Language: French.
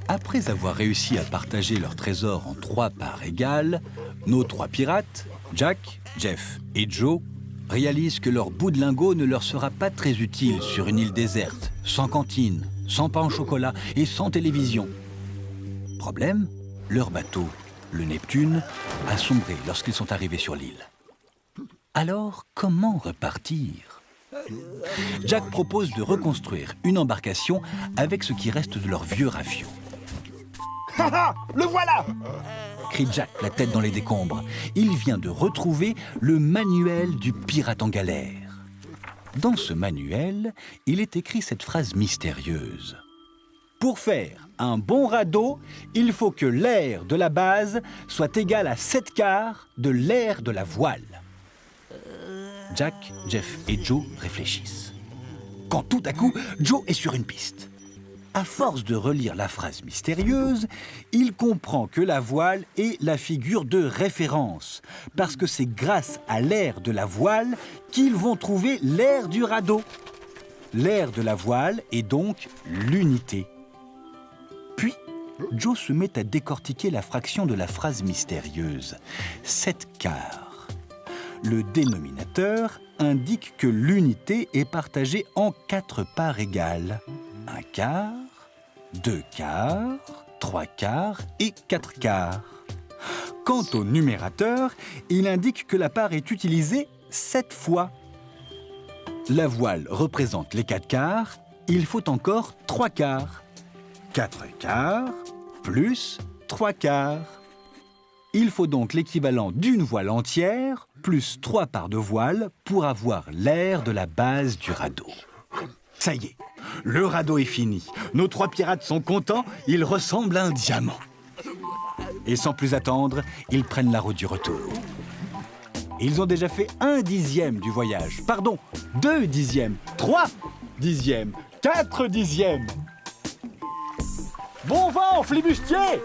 Après avoir réussi à partager leur trésor en 3 parts égales, nos 3 pirates, Jack, Jeff et Joe, réalisent que leur bout de lingot ne leur sera pas très utile sur une île déserte, sans cantine, sans pain au chocolat et sans télévision. Problème, leur bateau, le Neptune, a sombré lorsqu'ils sont arrivés sur l'île. Alors, comment repartir? Jack propose de reconstruire une embarcation avec ce qui reste de leur vieux rafio. Ha ha, le voilà! Crie Jack, la tête dans les décombres. Il vient de retrouver le manuel du pirate en galère. Dans ce manuel, il est écrit cette phrase mystérieuse. Pour faire un bon radeau, il faut que l'air de la base soit égal à 7/4 de l'air de la voile. Jack, Jeff et Joe réfléchissent. Quand tout à coup, Joe est sur une piste. À force de relire la phrase mystérieuse, il comprend que la voile est la figure de référence, parce que c'est grâce à l'air de la voile qu'ils vont trouver l'air du radeau. L'air de la voile est donc l'unité. Puis, Joe se met à décortiquer la fraction de la phrase mystérieuse, 7/4. Le dénominateur indique que l'unité est partagée en 4 parts égales. 1/4, 2/4, 3/4 et 4/4. Quant au numérateur, il indique que la part est utilisée 7 fois. La voile représente les 4/4, il faut encore 3/4. 4/4 plus 3/4. Il faut donc l'équivalent d'une voile entière plus 3 parts de voile pour avoir l'air de la base du radeau. Ça y est, le radeau est fini. Nos 3 pirates sont contents, il ressemble à un diamant. Et sans plus attendre, ils prennent la route du retour. Ils ont déjà fait 1/10 du voyage. Pardon, 2/10, 3/10, 4/10. Bon vent, flibustier!